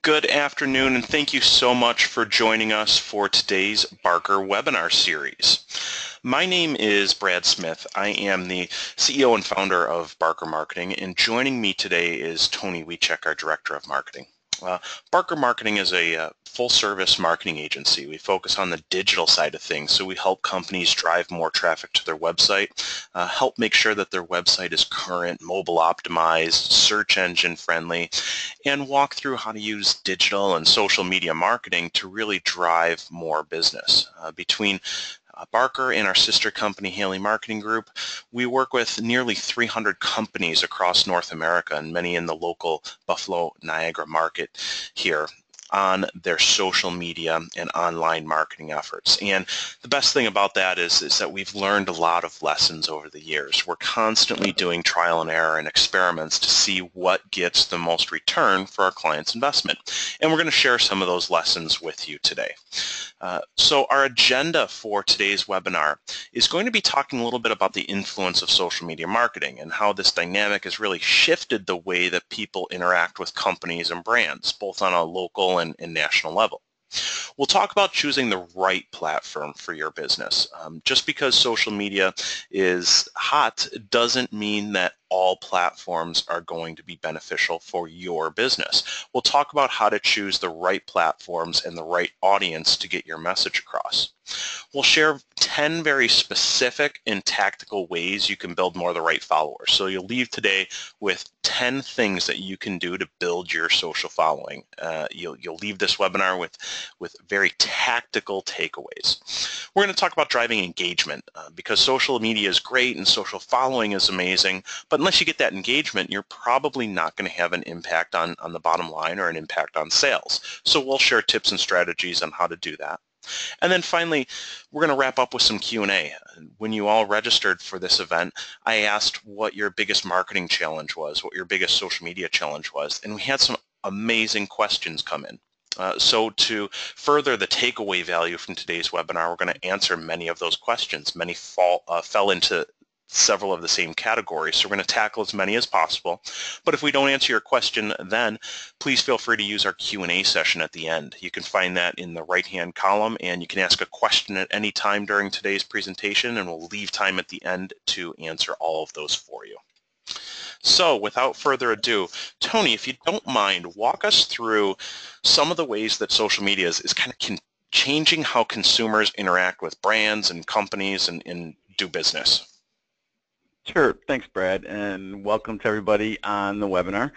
Good afternoon, and thank you so much for joining us for today's Barker webinar series. My name is Brad Smith. I am the CEO and founder of Barker Marketing, and joining me today is Tony Wiechek, our Director of Marketing. Barker Marketing is a full-service marketing agency. We focus on the digital side of things, so we help companies drive more traffic to their website, help make sure that their website is current, mobile optimized, search engine friendly, and walk through how to use digital and social media marketing to really drive more business. Between Barker and our sister company, Haley Marketing Group, we work with nearly 300 companies across North America and many in the local Buffalo, Niagara market here on their social media and online marketing efforts. And the best thing about that is that we've learned a lot of lessons over the years. We're constantly doing trial and error and experiments to see what gets the most return for our clients' investment. And we're going to share some of those lessons with you today. So our agenda for today's webinar is going to be talking a little bit about the influence of social media marketing and how this dynamic has really shifted the way that people interact with companies and brands, both on a local and national level. We'll talk about choosing the right platform for your business. Just because social media is hot doesn't mean that all platforms are going to be beneficial for your business. We'll talk about how to choose the right platforms and the right audience to get your message across. We'll share 10 very specific and tactical ways you can build more of the right followers. So you'll leave today with 10 things that you can do to build your social following. You'll leave this webinar with very tactical takeaways. We're going to talk about driving engagement because social media is great and social following is amazing, but unless you get that engagement, you're probably not going to have an impact on the bottom line or an impact on sales. So we'll share tips and strategies on how to do that. And then finally, we're going to wrap up with some Q&A. When you all registered for this event, I asked what your biggest marketing challenge was, what your biggest social media challenge was, and we had some amazing questions come in. So to further the takeaway value from today's webinar, we're going to answer many of those questions. Many fell into several of the same categories, so we're going to tackle as many as possible. But if we don't answer your question then, please feel free to use our Q&A session at the end. You can find that in the right-hand column, and you can ask a question at any time during today's presentation, and we'll leave time at the end to answer all of those for you. So without further ado, Tony, if you don't mind, walk us through some of the ways that social media is kind of changing how consumers interact with brands and companies and do business. Sure. Thanks, Brad, and welcome to everybody on the webinar.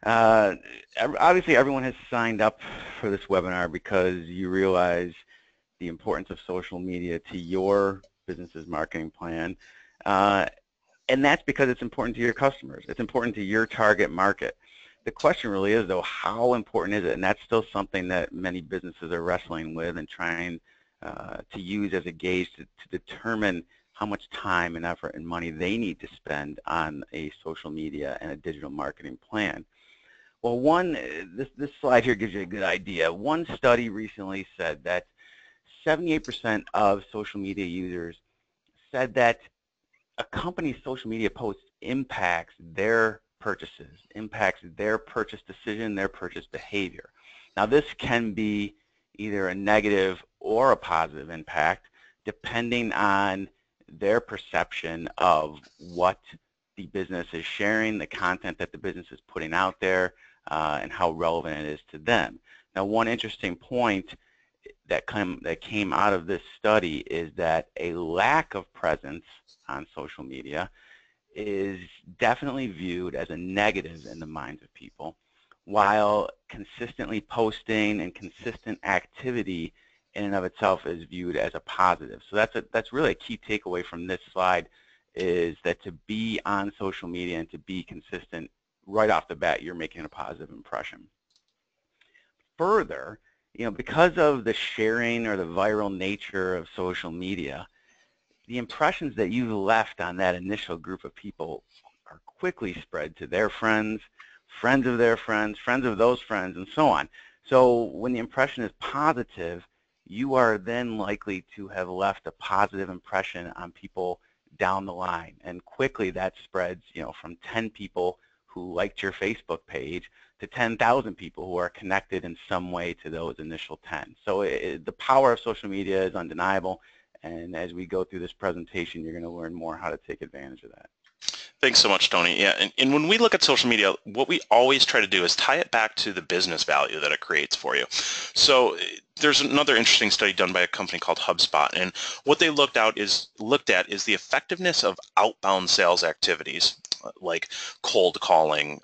Obviously, everyone has signed up for this webinar because you realize the importance of social media to your business's marketing plan, and that's because it's important to your customers. It's important to your target market. The question really is, though, how important is it? And that's still something that many businesses are wrestling with and trying to use as a gauge to determine how much time and effort and money they need to spend on a social media and a digital marketing plan. Well, this slide here gives you a good idea. One study recently said that 78% of social media users said that a company's social media post impacts their purchases, impacts their purchase decision, their purchase behavior. Now, this can be either a negative or a positive impact depending on their perception of what the business is sharing, the content that the business is putting out there, and how relevant it is to them. Now, one interesting point that came out of this study is that a lack of presence on social media is definitely viewed as a negative in the minds of people, while consistently posting and consistent activity in and of itself is viewed as a positive. So that's really a key takeaway from this slide, is that to be on social media and to be consistent right off the bat, you're making a positive impression. Further, because of the sharing or the viral nature of social media, the impressions that you've left on that initial group of people are quickly spread to their friends, friends of their friends, friends of those friends, and so on. So when the impression is positive, you are then likely to have left a positive impression on people down the line. And quickly that spreads, from 10 people who liked your Facebook page to 10,000 people who are connected in some way to those initial 10. So the power of social media is undeniable, and as we go through this presentation, you're going to learn more how to take advantage of that. Thanks so much, Tony. Yeah, and when we look at social media, what we always try to do is tie it back to the business value that it creates for you. So there's another interesting study done by a company called HubSpot, and what they looked at is the effectiveness of outbound sales activities like cold calling,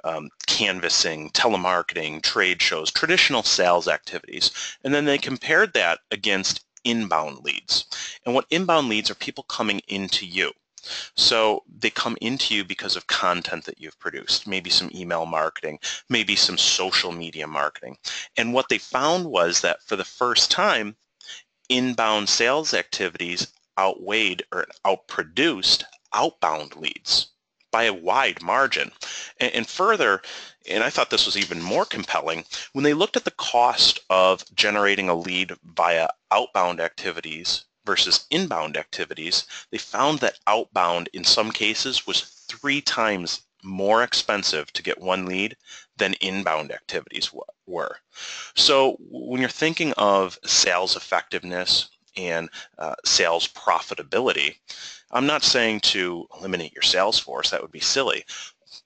canvassing, telemarketing, trade shows, traditional sales activities, and then they compared that against inbound leads. And what inbound leads are people coming into you. So they come into you because of content that you've produced, maybe some email marketing, maybe some social media marketing. And what they found was that for the first time, inbound sales activities outweighed or outproduced outbound leads by a wide margin. And further, and I thought this was even more compelling, when they looked at the cost of generating a lead via outbound activities versus inbound activities, they found that outbound in some cases was 3 times more expensive to get one lead than inbound activities were. So when you're thinking of sales effectiveness and sales profitability, I'm not saying to eliminate your sales force, that would be silly.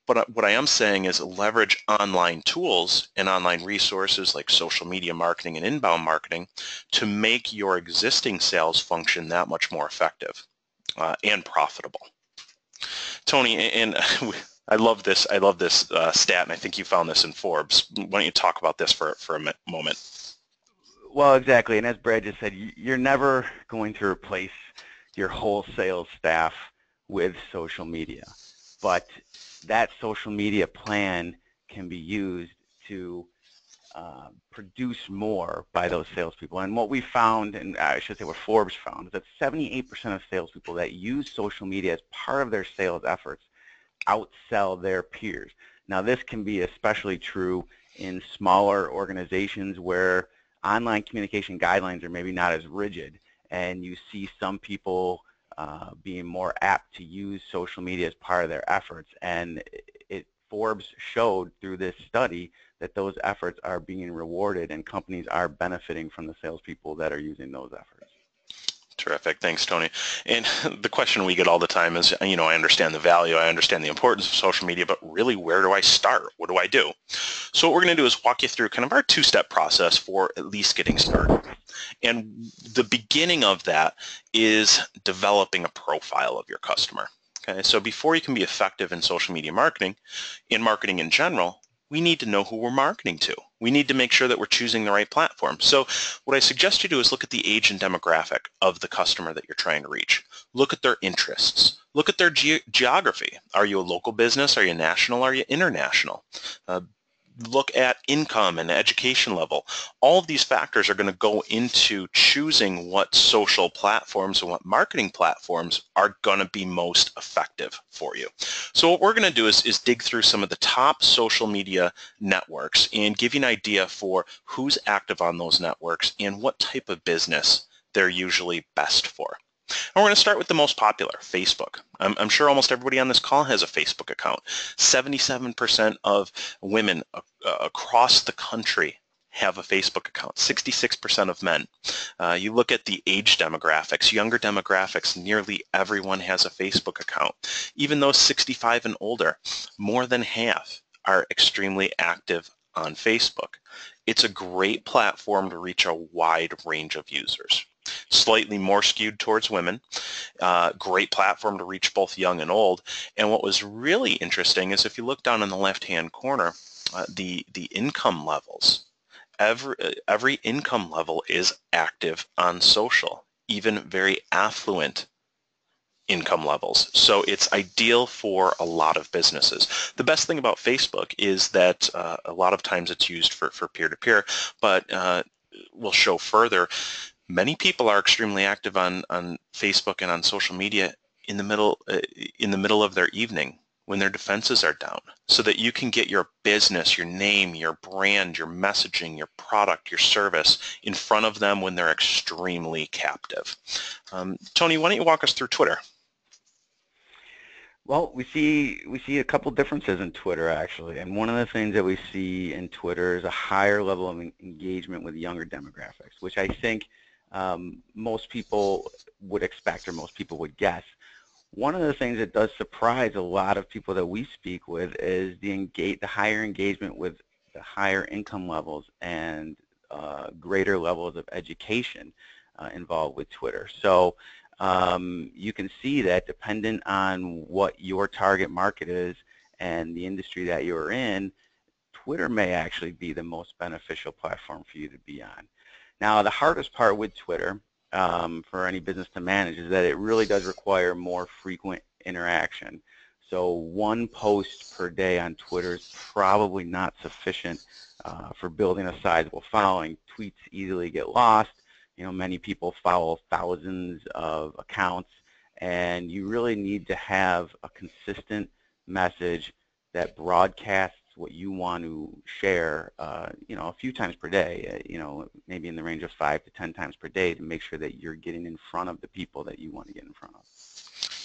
But what I am saying is leverage online tools and online resources like social media marketing and inbound marketing to make your existing sales function that much more effective and profitable. Tony, and I love this stat, and I think you found this in Forbes. Why don't you talk about this for a moment? Well, exactly, and as Brad just said, you're never going to replace your whole sales staff with social media, but that social media plan can be used to produce more by those salespeople. And what we found, and I should say what Forbes found, is that 78% of salespeople that use social media as part of their sales efforts outsell their peers. Now, this can be especially true in smaller organizations where online communication guidelines are maybe not as rigid, and you see some people being more apt to use social media as part of their efforts. And Forbes showed through this study that those efforts are being rewarded and companies are benefiting from the salespeople that are using those efforts. Terrific. Thanks, Tony. And the question we get all the time is, I understand the value, I understand the importance of social media, but really, where do I start? What do I do? So what we're going to do is walk you through kind of our 2-step process for at least getting started. And the beginning of that is developing a profile of your customer. Okay, so before you can be effective in social media marketing, in marketing in general, we need to know who we're marketing to. We need to make sure that we're choosing the right platform. So what I suggest you do is look at the age and demographic of the customer that you're trying to reach. Look at their interests. Look at their geography. Are you a local business? Are you national? Are you international? Look at income and education level. All of these factors are going to go into choosing what social platforms and what marketing platforms are going to be most effective for you. So what we're going to do is dig through some of the top social media networks and give you an idea for who's active on those networks and what type of business they're usually best for. And we're going to start with the most popular, Facebook. I'm sure almost everybody on this call has a Facebook account. 77% of women across the country have a Facebook account, 66% of men. You look at the age demographics, younger demographics, nearly everyone has a Facebook account. Even those 65 and older, more than half are extremely active on Facebook. It's a great platform to reach a wide range of users. Slightly more skewed towards women, great platform to reach both young and old. And what was really interesting is if you look down in the left-hand corner, the income levels. Every income level is active on social, even very affluent income levels. So it's ideal for a lot of businesses. The best thing about Facebook is that a lot of times it's used for peer-to-peer, but we'll show further. Many people are extremely active on Facebook and on social media in the middle of their evening when their defenses are down, so that you can get your business, your name, your brand, your messaging, your product, your service in front of them when they're extremely captive. Tony, why don't you walk us through Twitter? Well, we see a couple differences in Twitter actually, and one of the things that we see in Twitter is a higher level of engagement with younger demographics, which I think most people would expect or most people would guess. One of the things that does surprise a lot of people that we speak with is the higher engagement with the higher income levels and greater levels of education involved with Twitter. So you can see that dependent on what your target market is and the industry that you're in, Twitter may actually be the most beneficial platform for you to be on. Now, the hardest part with Twitter for any business to manage is that it really does require more frequent interaction. So one post per day on Twitter is probably not sufficient for building a sizable following. Tweets easily get lost. Many people follow thousands of accounts, and you really need to have a consistent message that broadcasts what you want to share, a few times per day, maybe in the range of 5 to 10 times per day to make sure that you're getting in front of the people that you want to get in front of.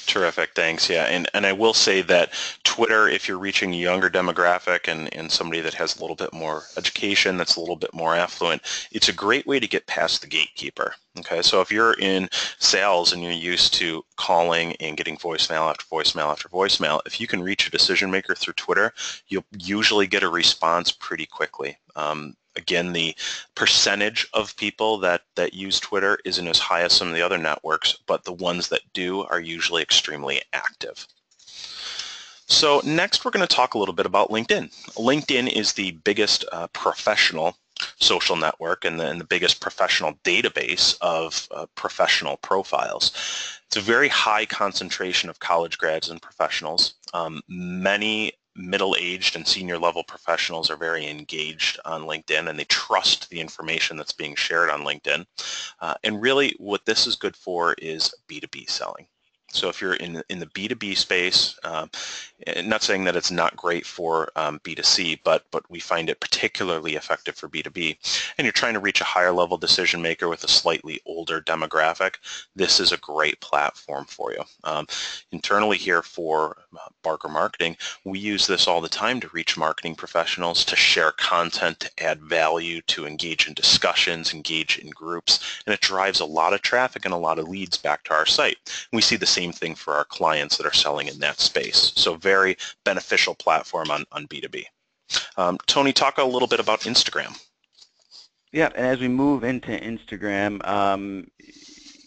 Terrific, thanks. Yeah, and I will say that Twitter, if you're reaching a younger demographic and somebody that has a little bit more education, that's a little bit more affluent, it's a great way to get past the gatekeeper. Okay, so if you're in sales and you're used to calling and getting voicemail after voicemail after voicemail, if you can reach a decision maker through Twitter, you'll usually get a response pretty quickly. Again, the percentage of people that use Twitter isn't as high as some of the other networks, but the ones that do are usually extremely active. So next we're going to talk a little bit about LinkedIn. LinkedIn is the biggest professional social network and the biggest professional database of professional profiles. It's a very high concentration of college grads and professionals. Many middle-aged and senior level professionals are very engaged on LinkedIn, and they trust the information that's being shared on LinkedIn. And really what this is good for is B2B selling. So if you're in the B2B space, not saying that it's not great for B2C, but we find it particularly effective for B2B, and you're trying to reach a higher level decision maker with a slightly older demographic, this is a great platform for you. Internally here for Barker Marketing, we use this all the time to reach marketing professionals, to share content, to add value, to engage in discussions, engage in groups, and it drives a lot of traffic and a lot of leads back to our site. We see the same thing for our clients that are selling in that space. So very beneficial platform on B2B. Tony, talk a little bit about Instagram. Yeah, and as we move into Instagram,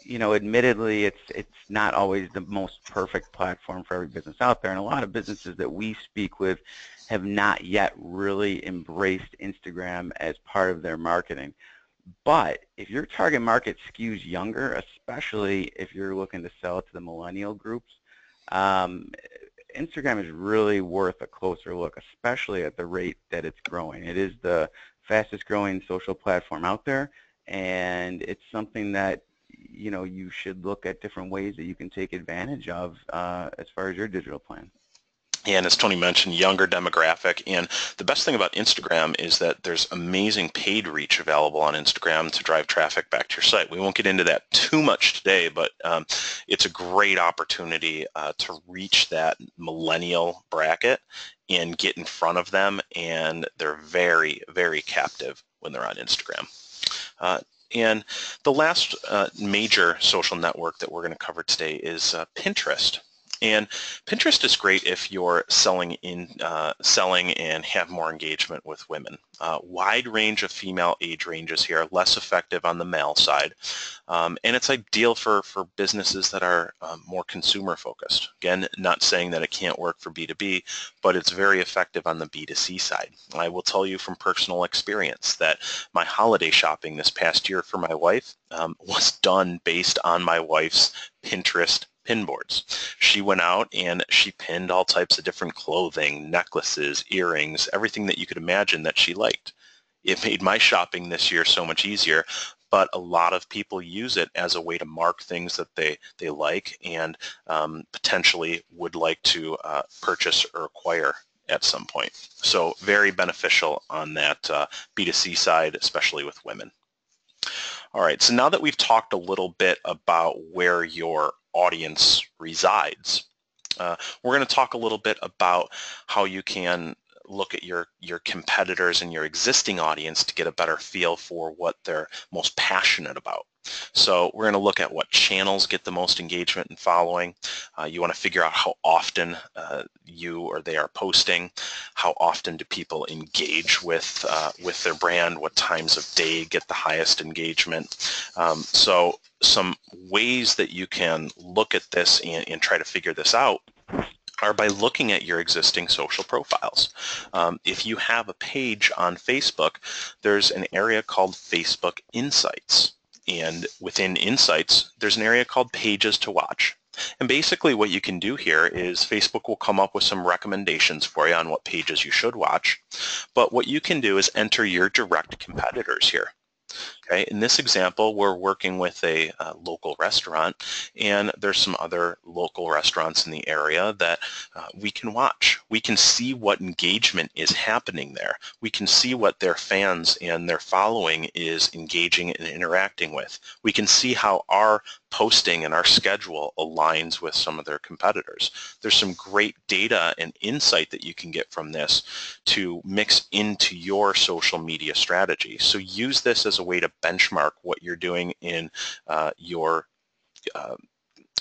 admittedly, it's not always the most perfect platform for every business out there, and a lot of businesses that we speak with have not yet really embraced Instagram as part of their marketing. But if your target market skews younger, especially if you're looking to sell to the millennial groups, Instagram is really worth a closer look, especially at the rate that it's growing. It is the fastest growing social platform out there, and it's something that you should look at different ways that you can take advantage of as far as your digital plan. And as Tony mentioned, younger demographic. And the best thing about Instagram is that there's amazing paid reach available on Instagram to drive traffic back to your site. We won't get into that too much today, but it's a great opportunity to reach that millennial bracket and get in front of them. And they're very, very captive when they're on Instagram. And the last major social network that we're going to cover today is Pinterest. And Pinterest is great if you're selling and have more engagement with women. Wide range of female age ranges here, less effective on the male side. And it's ideal for businesses that are more consumer focused. Again, not saying that it can't work for B2B, but it's very effective on the B2C side. I will tell you from personal experience that my holiday shopping this past year for my wife was done based on my wife's Pinterest pin boards. She went out and she pinned all types of different clothing, necklaces, earrings, everything that you could imagine that she liked. It made my shopping this year so much easier, but a lot of people use it as a way to mark things that they like and potentially would like to purchase or acquire at some point. So very beneficial on that B2C side, especially with women. All right, so now that we've talked a little bit about where your audience resides, We're going to talk a little bit about how you can look at your competitors and your existing audience to get a better feel for what they're most passionate about. So we're going to look at what channels get the most engagement and following. You want to figure out how often you or they are posting, how often do people engage with their brand, what times of day get the highest engagement. So some ways that you can look at this and try to figure this out are by looking at your existing social profiles. If you have a page on Facebook, there's an area called Facebook Insights. And within Insights, there's an area called Pages to Watch. And basically what you can do here is Facebook will come up with some recommendations for you on what pages you should watch. But what you can do is enter your direct competitors here. Okay, in this example, we're working with a local restaurant, and there's some other local restaurants in the area that we can watch. We can see what engagement is happening there. We can see what their fans and their following is engaging and interacting with. We can see how our posting and our schedule aligns with some of their competitors. There's some great data and insight that you can get from this to mix into your social media strategy. So use this as a way to benchmark what you're doing in your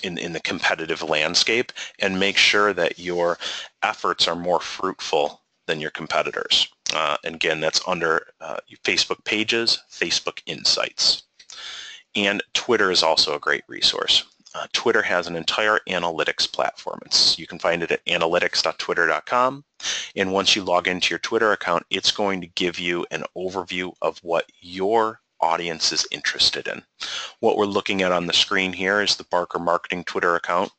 in the competitive landscape, and make sure that your efforts are more fruitful than your competitors. And again, that's under Facebook Pages, Facebook Insights. And Twitter is also a great resource. Twitter has an entire analytics platform. You can find it at analytics.twitter.com. And once you log into your Twitter account, it's going to give you an overview of what your audience is interested in. What we're looking at on the screen here is the Barker Marketing Twitter account.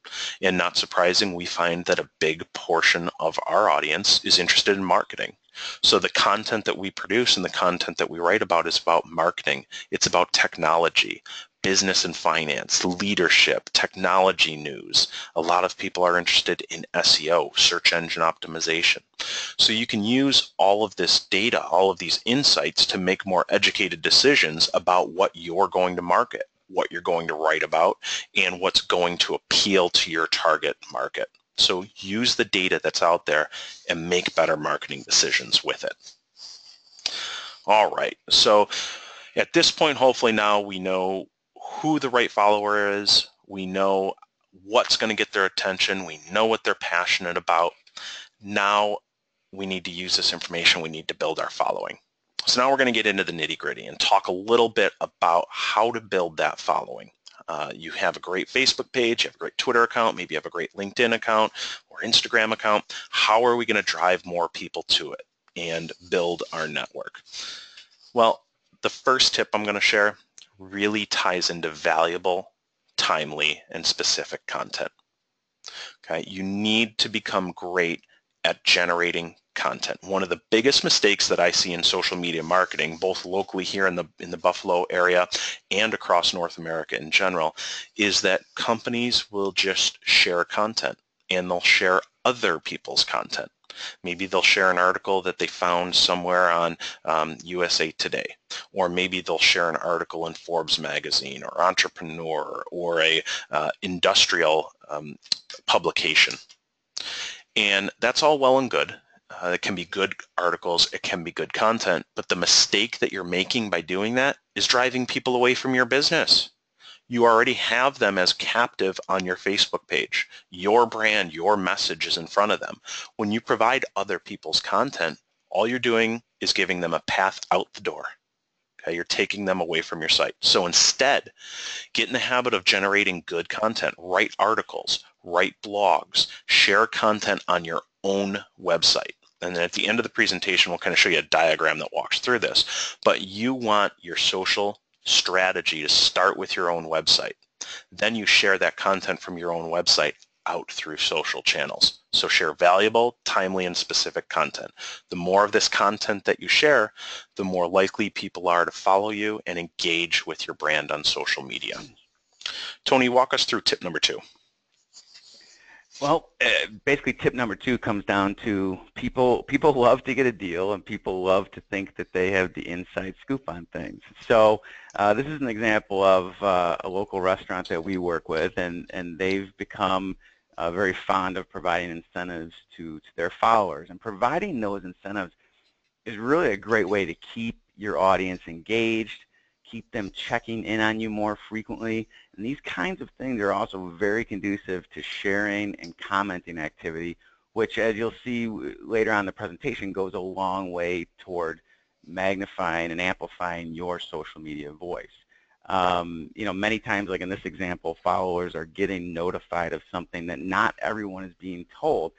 And not surprising, we find that a big portion of our audience is interested in marketing. So the content that we produce and the content that we write about is about marketing. It's about technology, business and finance, leadership, technology news. A lot of people are interested in SEO, search engine optimization. So you can use all of this data, all of these insights to make more educated decisions about what you're going to market, what you're going to write about, and what's going to appeal to your target market. So use the data that's out there and make better marketing decisions with it. All right, so at this point, hopefully now we know who the right follower is. We know what's going to get their attention. We know what they're passionate about. Now we need to use this information. We need to build our following. So now we're going to get into the nitty-gritty and talk a little bit about how to build that following. You have a great Facebook page, you have a great Twitter account, maybe you have a great LinkedIn account or Instagram account. How are we going to drive more people to it and build our network? Well, the first tip I'm going to share really ties into valuable, timely, and specific content. Okay, you need to become great at generating content. One of the biggest mistakes that I see in social media marketing, both locally here in the Buffalo area and across North America in general, is that companies will just share content and they'll share other people's content. Maybe they'll share an article that they found somewhere on USA Today, or maybe they'll share an article in Forbes magazine or Entrepreneur or a industrial publication. And that's all well and good. It can be good articles, it can be good content, but the mistake that you're making by doing that is driving people away from your business. You already have them as captive on your Facebook page. Your brand, your message is in front of them. When you provide other people's content, all you're doing is giving them a path out the door. Okay, you're taking them away from your site. So instead, get in the habit of generating good content. Write articles, write blogs, share content on your own website. And then at the end of the presentation, we'll kind of show you a diagram that walks through this. But you want your social strategy to start with your own website. Then you share that content from your own website out through social channels. So share valuable, timely, and specific content. The more of this content that you share, the more likely people are to follow you and engage with your brand on social media. Tony, walk us through tip number 2. Well, basically tip number 2 comes down to people love to get a deal, and people love to think that they have the inside scoop on things. So this is an example of a local restaurant that we work with, and they've become very fond of providing incentives to their followers. And providing those incentives is really a great way to keep your audience engaged, keep them checking in on you more frequently. And these kinds of things are also very conducive to sharing and commenting activity, which, as you'll see later on in the presentation, goes a long way toward magnifying and amplifying your social media voice. Many times, like in this example, followers are getting notified of something that not everyone is being told.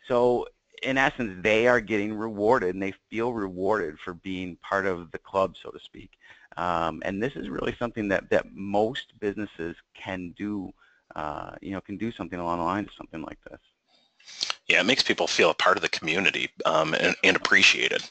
So in essence, they are getting rewarded, and they feel rewarded for being part of the club, so to speak. And this is really something that most businesses can do, can do something along the lines of something like this. Yeah, it makes people feel a part of the community and appreciated.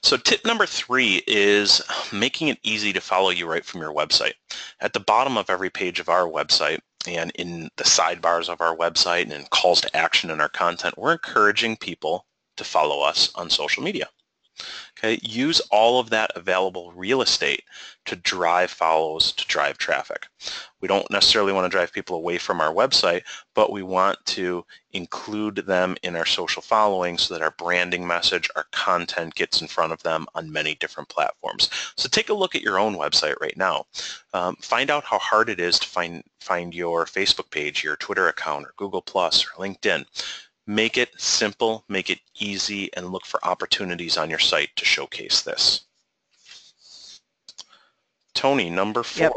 So tip number 3 is making it easy to follow you right from your website. At the bottom of every page of our website and in the sidebars of our website and in calls to action in our content, we're encouraging people to follow us on social media. Okay, use all of that available real estate to drive follows, to drive traffic. We don't necessarily want to drive people away from our website, but we want to include them in our social following so that our branding message, our content gets in front of them on many different platforms. So take a look at your own website right now. Find out how hard it is to find your Facebook page, your Twitter account, or Google Plus, or LinkedIn. Make it simple, make it easy, and look for opportunities on your site to showcase this. Tony, number 4.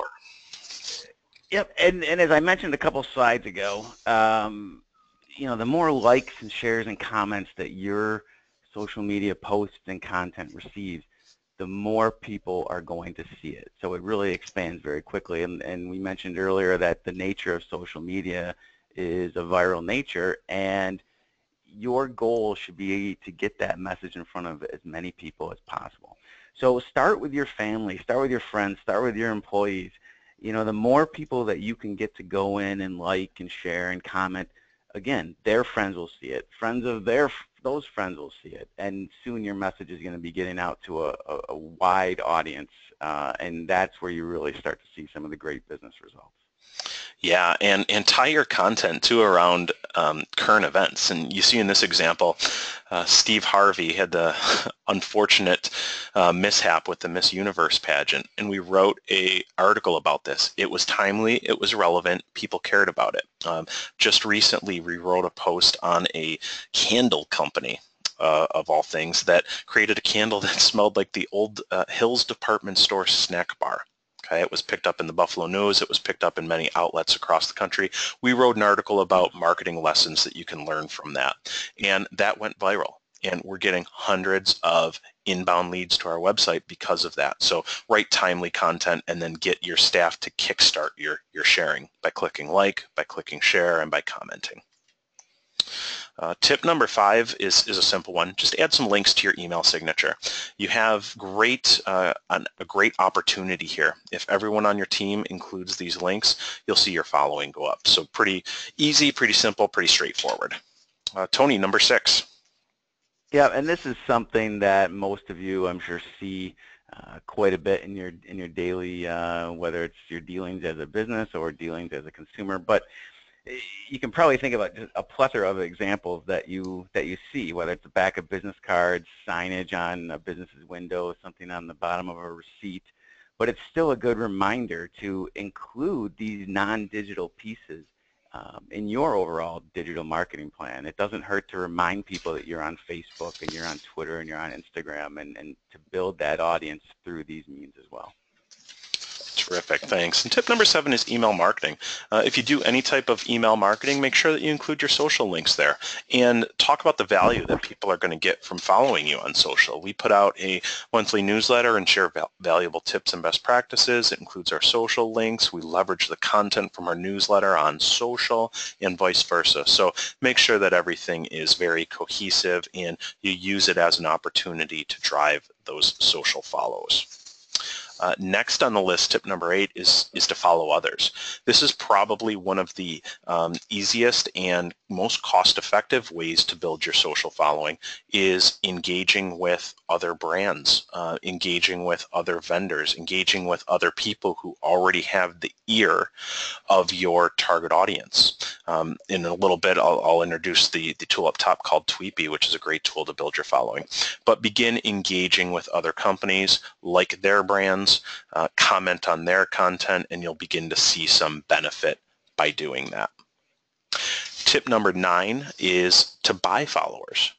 Yep. And as I mentioned a couple slides ago, the more likes and shares and comments that your social media posts and content receives, the more people are going to see it. So it really expands very quickly. And we mentioned earlier that the nature of social media is a viral nature, and your goal should be to get that message in front of as many people as possible. So start with your family, start with your friends, start with your employees. The more people that you can get to go in and like and share and comment, again, their friends will see it. Friends of those friends will see it. And soon your message is going to be getting out to a wide audience. And that's where you really start to see some of the great business results. Yeah, and tie your content too around current events. And you see in this example, Steve Harvey had the unfortunate mishap with the Miss Universe pageant, and we wrote an article about this. It was timely, it was relevant, people cared about it. Just recently, we wrote a post on a candle company, of all things, that created a candle that smelled like the old Hills department store snack bar. Okay, it was picked up in the Buffalo News. It was picked up in many outlets across the country. We wrote an article about marketing lessons that you can learn from that, and that went viral. And we're getting hundreds of inbound leads to our website because of that. So write timely content and then get your staff to kickstart your sharing by clicking like, by clicking share, and by commenting. Tip number 5 is a simple one. Just add some links to your email signature. You have a great opportunity here. If everyone on your team includes these links, you'll see your following go up. So pretty easy, pretty simple, pretty straightforward. Tony, number 6. Yeah, and this is something that most of you, I'm sure, see quite a bit in your daily, whether it's your dealings as a business or dealings as a consumer. But you can probably think about just a plethora of examples that you see, whether it's the back of business cards, signage on a business's window, something on the bottom of a receipt. But it's still a good reminder to include these non-digital pieces in your overall digital marketing plan. It doesn't hurt to remind people that you're on Facebook and you're on Twitter and you're on Instagram, and to build that audience through these means as well. Terrific, thanks. And tip number 7 is email marketing. If you do any type of email marketing, make sure that you include your social links there and talk about the value that people are going to get from following you on social. We put out a monthly newsletter and share valuable tips and best practices. It includes our social links. We leverage the content from our newsletter on social and vice versa. So make sure that everything is very cohesive and you use it as an opportunity to drive those social follows. Next on the list, tip number 8 is to follow others. This is probably one of the easiest and most cost-effective ways to build your social following, is engaging with other brands, engaging with other vendors, engaging with other people who already have the ear of your target audience. In a little bit, I'll introduce the tool up top called Tweepy, which is a great tool to build your following. But begin engaging with other companies, like their brands, comment on their content, and you'll begin to see some benefit by doing that. Tip number 9 is to buy followers.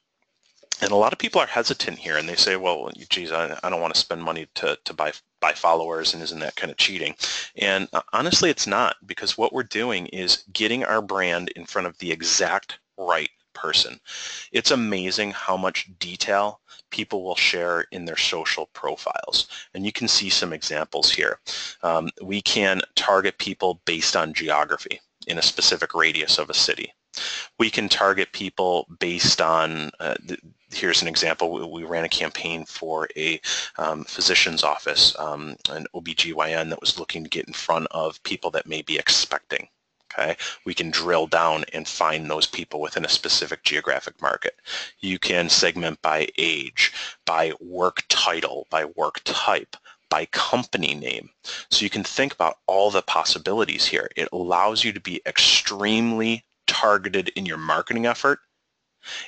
And a lot of people are hesitant here, and they say, well, geez, I don't want to spend money to buy followers, and isn't that kind of cheating? And honestly, it's not, because what we're doing is getting our brand in front of the exact right person. It's amazing how much detail people will share in their social profiles. And you can see some examples here. We can target people based on geography in a specific radius of a city. We can target people based on, here's an example, we ran a campaign for a physician's office, an OBGYN that was looking to get in front of people that may be expecting. Okay, we can drill down and find those people within a specific geographic market. You can segment by age, by work title, by work type, by company name. So you can think about all the possibilities here. It allows you to be extremely targeted in your marketing effort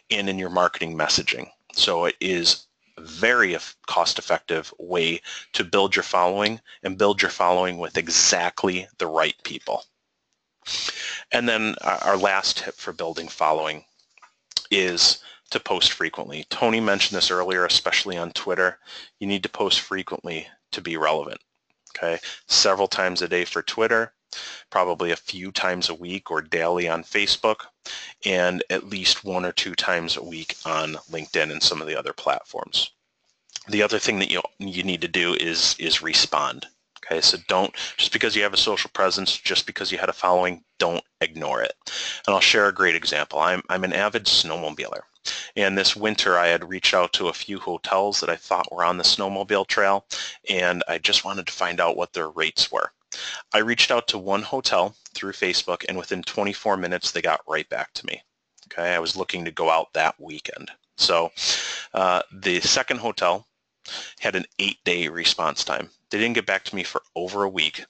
and in your marketing messaging. So it is a very cost-effective way to build your following, and build your following with exactly the right people. And then our last tip for building following is to post frequently. Tony mentioned this earlier, especially on Twitter. You need to post frequently to be relevant. Okay, several times a day for Twitter, probably a few times a week or daily on Facebook, and at least 1 or 2 times a week on LinkedIn and some of the other platforms. The other thing that you need to do is respond. Okay, so don't, just because you have a social presence, just because you had a following, don't ignore it. And I'll share a great example. I'm an avid snowmobiler. And this winter I had reached out to a few hotels that I thought were on the snowmobile trail, and I just wanted to find out what their rates were. I reached out to one hotel through Facebook, and within 24 minutes they got right back to me. Okay, I was looking to go out that weekend. So the second hotel had an 8-day response time. They didn't get back to me for over a week,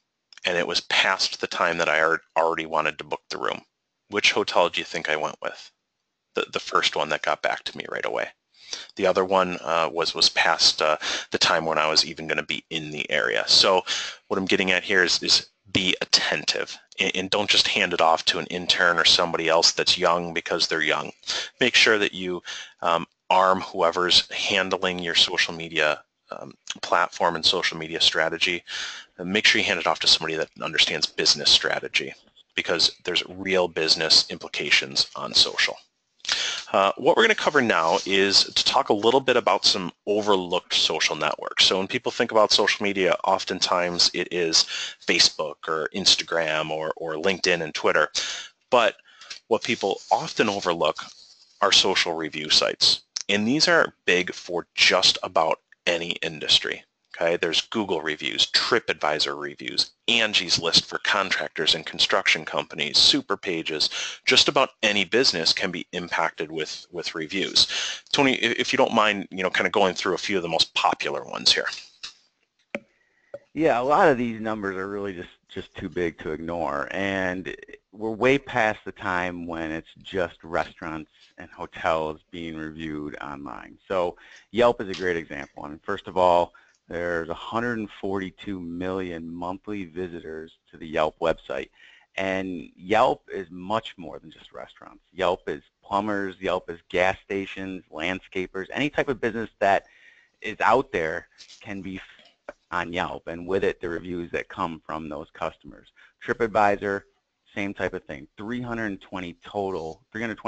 and it was past the time that I already wanted to book the room. Which hotel do you think I went with? The first one that got back to me right away. The other one was past the time when I was even going to be in the area. So what I'm getting at here is be attentive, and don't just hand it off to an intern or somebody else that's young because they're young. Make sure that you arm whoever's handling your social media platform and social media strategy. And make sure you hand it off to somebody that understands business strategy, because there's real business implications on social. What we're going to cover now is to talk a little bit about some overlooked social networks. So when people think about social media, oftentimes it is Facebook or Instagram or LinkedIn and Twitter. But what people often overlook are social review sites. And these are big for just about any industry. Okay, there's Google reviews, TripAdvisor reviews, Angie's List for contractors and construction companies, super pages. Just about any business can be impacted with reviews. Tony, if you don't mind, kind of going through a few of the most popular ones here. Yeah, a lot of these numbers are really just too big to ignore, and we're way past the time when it's just restaurants and hotels being reviewed online. So Yelp is a great example. I mean, first of all, there's 142 million monthly visitors to the Yelp website, and Yelp is much more than just restaurants. Yelp is plumbers, Yelp is gas stations, landscapers, any type of business that is out there can be on Yelp, and with it the reviews that come from those customers. TripAdvisor, same type of thing, 320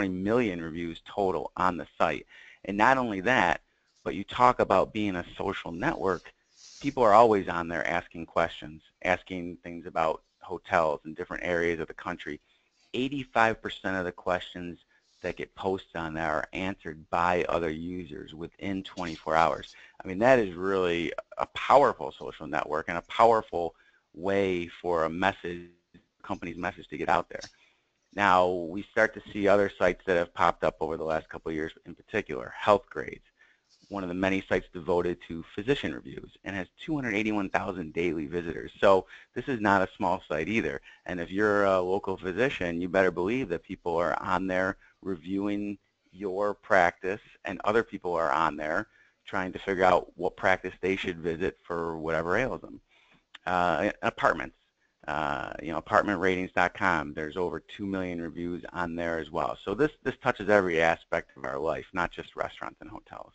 million reviews total on the site. And not only that, but you talk about being a social network, people are always on there asking questions, asking things about hotels in different areas of the country. 85% of the questions that get posted on there are answered by other users within 24 hours. I mean, that is really a powerful social network and a powerful way for a message, company's message, to get out there. Now, we start to see other sites that have popped up over the last couple of years, in particular, Health Grades, one of the many sites devoted to physician reviews, and has 281,000 daily visitors. So this is not a small site either. And if you're a local physician, you better believe that people are on there reviewing your practice, and other people are on there trying to figure out what practice they should visit for whatever ails them. Apartments. Apartmentratings.com, there's over 2 million reviews on there as well. So this touches every aspect of our life, not just restaurants and hotels.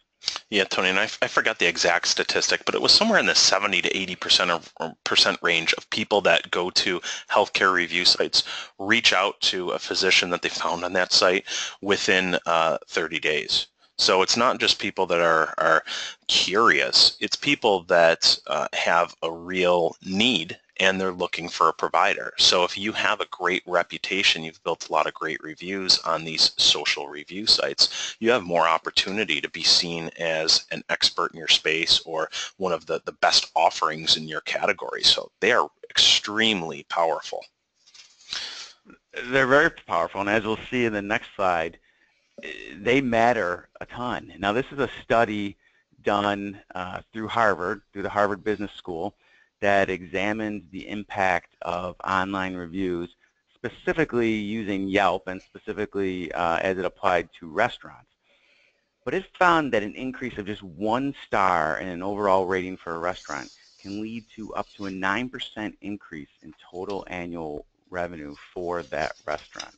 Yeah, Tony, and I forgot the exact statistic, but it was somewhere in the 70 to 80% range of people that go to healthcare review sites reach out to a physician that they found on that site within 30 days. So it's not just people that are curious, it's people that have a real need and they're looking for a provider. So if you have a great reputation, you've built a lot of great reviews on these social review sites, you have more opportunity to be seen as an expert in your space or one of the best offerings in your category. So they are extremely powerful. They're very powerful, and as we'll see in the next slide, they matter a ton. Now, this is a study done through Harvard, through the Harvard Business School, that examines the impact of online reviews, specifically using Yelp and specifically as it applied to restaurants. But it found that an increase of just 1 star in an overall rating for a restaurant can lead to up to a 9% increase in total annual revenue for that restaurant.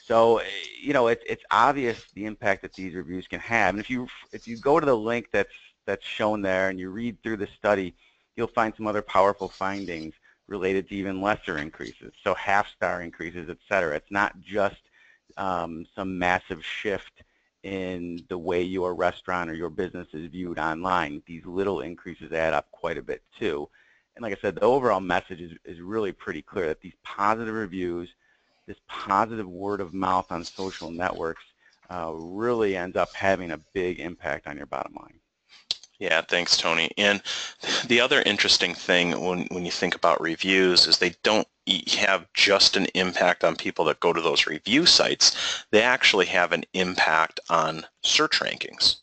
So, it's obvious the impact that these reviews can have. And if you go to the link that's shown there and you read through the study, you'll find some other powerful findings related to even lesser increases, so half-star increases, et cetera. It's not just some massive shift in the way your restaurant or your business is viewed online. These little increases add up quite a bit too. And like I said, the overall message is really pretty clear that these positive reviews, this positive word of mouth on social networks really ends up having a big impact on your bottom line. Yeah, thanks, Tony. And the other interesting thing when you think about reviews is they don't have just an impact on people that go to those review sites. They actually have an impact on search rankings.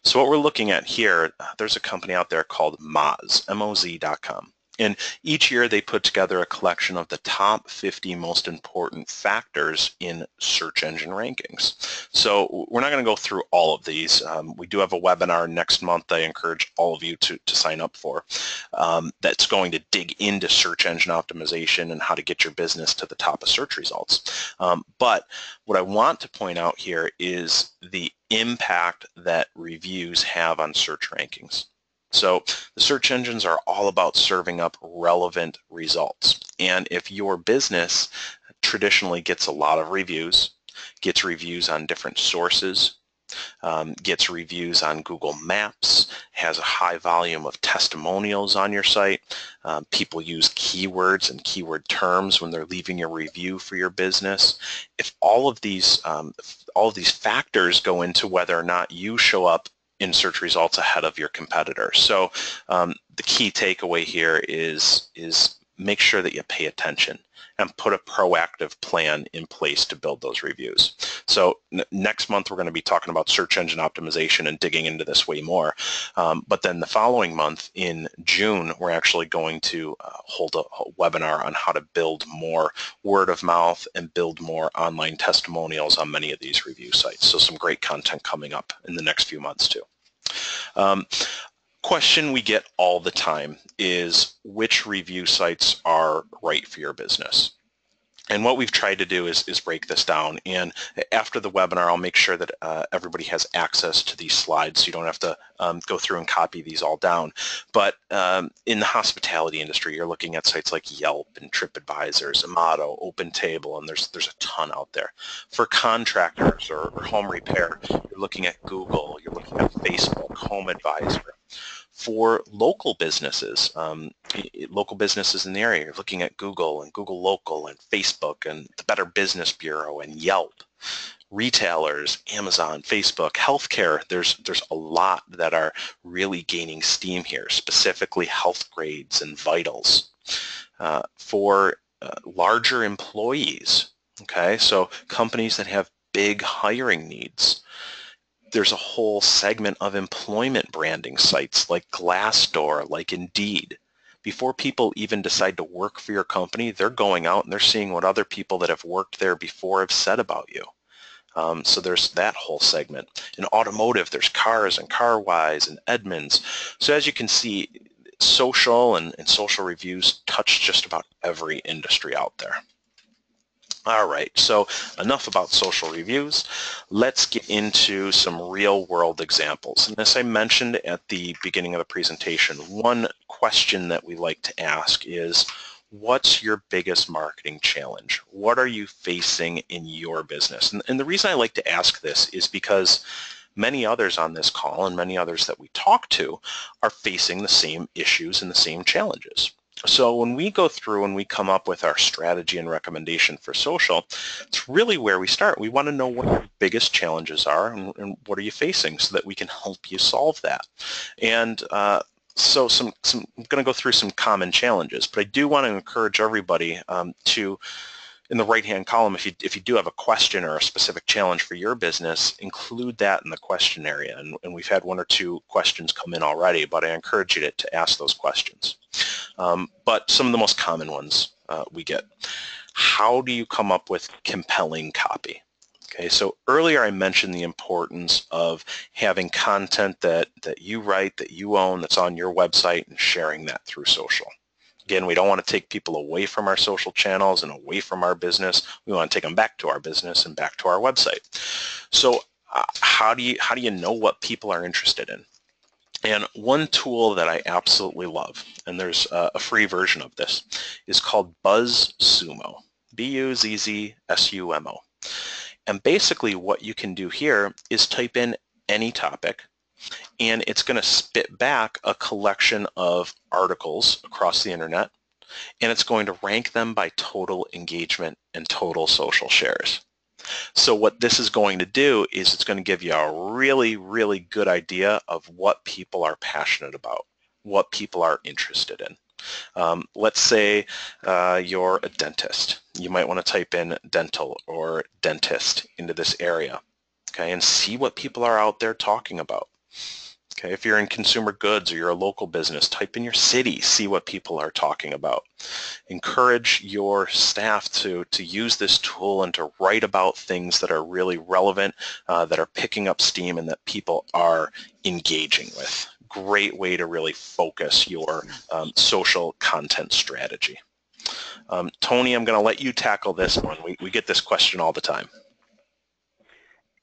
So what we're looking at here, there's a company out there called Moz, M-O-Z.com. And each year they put together a collection of the top 50 most important factors in search engine rankings. So we're not going to go through all of these. We do have a webinar next month I encourage all of you to sign up for that's going to dig into search engine optimization and how to get your business to the top of search results. But what I want to point out here is the impact that reviews have on search rankings. So the search engines are all about serving up relevant results. And if your business traditionally gets a lot of reviews, gets reviews on different sources, gets reviews on Google Maps, has a high volume of testimonials on your site, people use keywords and keyword terms when they're leaving a review for your business. If all of these factors go into whether or not you show up in search results ahead of your competitors. So the key takeaway here is make sure that you pay attention and put a proactive plan in place to build those reviews. So next month we're going to be talking about search engine optimization and digging into this way more. But then the following month in June, we're actually going to hold a webinar on how to build more word of mouth and build more online testimonials on many of these review sites. So some great content coming up in the next few months too. Question we get all the time is which review sites are right for your business? And what we've tried to do is break this down. And after the webinar, I'll make sure that everybody has access to these slides so you don't have to go through and copy these all down. But in the hospitality industry, you're looking at sites like Yelp and TripAdvisor, Zomato, OpenTable, and there's a ton out there. For contractors or home repair, you're looking at Google, you're looking at Facebook, HomeAdvisor. For local businesses in the area, you're looking at Google and Google Local and Facebook and the Better Business Bureau and Yelp. Retailers, Amazon, Facebook, healthcare, there's a lot that are really gaining steam here, specifically health grades and vitals. For larger employees, okay, so companies that have big hiring needs, there's a whole segment of employment branding sites like Glassdoor, like Indeed. Before people even decide to work for your company, they're going out and they're seeing what other people that have worked there before have said about you. So there's that whole segment. In automotive, there's Cars and CarWise and Edmunds. So as you can see, social and social reviews touch just about every industry out there. All right, so enough about social reviews. Let's get into some real world examples. And as I mentioned at the beginning of the presentation, one question that we like to ask is, what's your biggest marketing challenge? What are you facing in your business? And the reason I like to ask this is because many others on this call and many others that we talk to are facing the same issues and the same challenges. So when we go through and we come up with our strategy and recommendation for social, it's really where we start. We want to know what your biggest challenges are and what are you facing so that we can help you solve that. And so I'm going to go through some common challenges, but I do want to encourage everybody to, in the right-hand column, if you do have a question or a specific challenge for your business, include that in the question area. And we've had one or two questions come in already, but I encourage you to ask those questions. But some of the most common ones we get. How do you come up with compelling copy? Okay, so earlier I mentioned the importance of having content that you write, that you own, that's on your website, and sharing that through social. Again, we don't want to take people away from our social channels and away from our business. We want to take them back to our business and back to our website. So how do you know what people are interested in? And one tool that I absolutely love, and there's a free version of this, is called BuzzSumo, BuzzSumo. And basically what you can do here is type in any topic, and it's going to spit back a collection of articles across the internet, and it's going to rank them by total engagement and total social shares. So what this is going to do is it's going to give you a really, really good idea of what people are passionate about, what people are interested in. Let's say you're a dentist. You might want to type in dental or dentist into this area, okay, and see what people are out there talking about. Okay, if you're in consumer goods or you're a local business, type in your city, see what people are talking about. Encourage your staff to use this tool and to write about things that are really relevant, that are picking up steam and that people are engaging with. Great way to really focus your social content strategy. Tony, I'm going to let you tackle this one. We get this question all the time.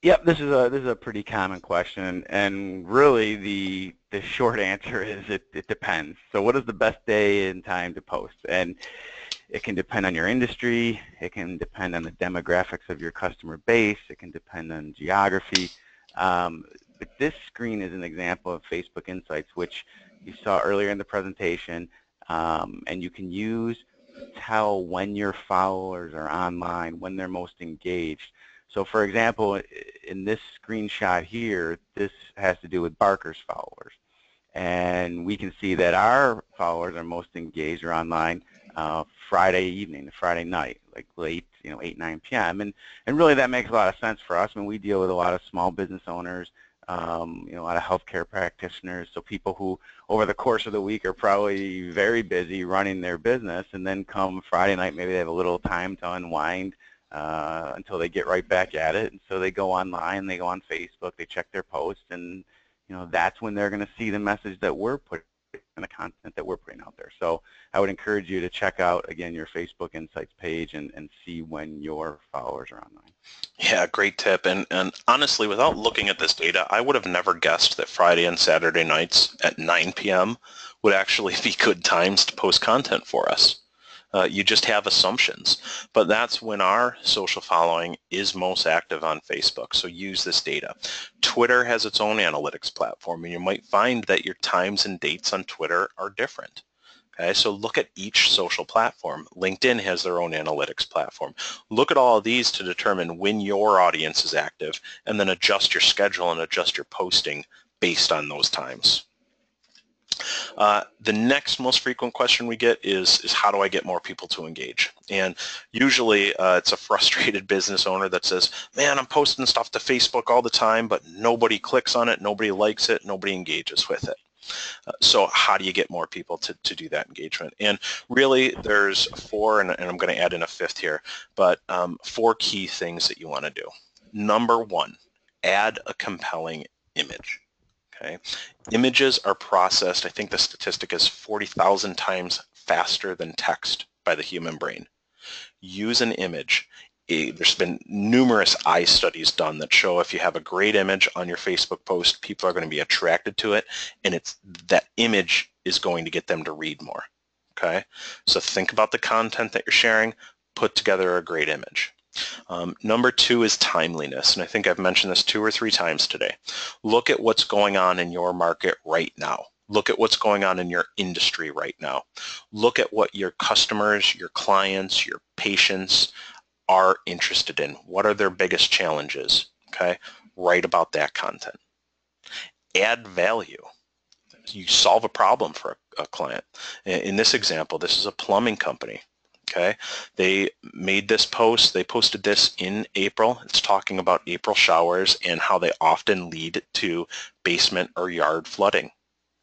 Yep, this is a pretty common question, and really the short answer is it depends. So what is the best day and time to post? And it can depend on your industry, it can depend on the demographics of your customer base, it can depend on geography. But this screen is an example of Facebook Insights, which you saw earlier in the presentation, and you can use to tell when your followers are online, when they're most engaged. So for example, in this screenshot here, this has to do with Barker's followers. And we can see that our followers are most engaged or online Friday evening, Friday night, like late, 8, 9 p.m. And really that makes a lot of sense for us. I mean, we deal with a lot of small business owners, a lot of healthcare practitioners, so people who over the course of the week are probably very busy running their business, and then come Friday night, maybe they have a little time to unwind until they get right back at it. And so they go online, they go on Facebook, they check their posts, and that's when they're going to see the message that we're putting and the content that we're putting out there. So I would encourage you to check out, again, your Facebook Insights page and see when your followers are online. Yeah, great tip. And honestly, without looking at this data, I would have never guessed that Friday and Saturday nights at 9 p.m. would actually be good times to post content for us. You just have assumptions, but that's when our social following is most active on Facebook, so use this data. Twitter has its own analytics platform, and you might find that your times and dates on Twitter are different. Okay, so look at each social platform. LinkedIn has their own analytics platform. Look at all of these to determine when your audience is active, and then adjust your schedule and adjust your posting based on those times. The next most frequent question we get is how do I get more people to engage? And usually it's a frustrated business owner that says, man, I'm posting stuff to Facebook all the time, but nobody clicks on it, nobody likes it, nobody engages with it. So how do you get more people to do that engagement? And really there's four, and I'm going to add in a fifth here, but four key things that you want to do. Number one, add a compelling image. Okay. Images are processed, I think the statistic is 40,000 times faster than text by the human brain. Use an image. There's been numerous eye studies done that show if you have a great image on your Facebook post, people are going to be attracted to it, and it's that image is going to get them to read more. Okay, so think about the content that you're sharing, put together a great image. Number two is timeliness, and I think I've mentioned this 2 or 3 times today. Look at what's going on in your market right now. Look at what's going on in your industry right now. Look at what your customers, your clients, your patients are interested in. What are their biggest challenges? Okay, write about that content. Add value. You solve a problem for a client. In this example, this is a plumbing company. Okay, they made this post, they posted this in April. It's talking about April showers and how they often lead to basement or yard flooding.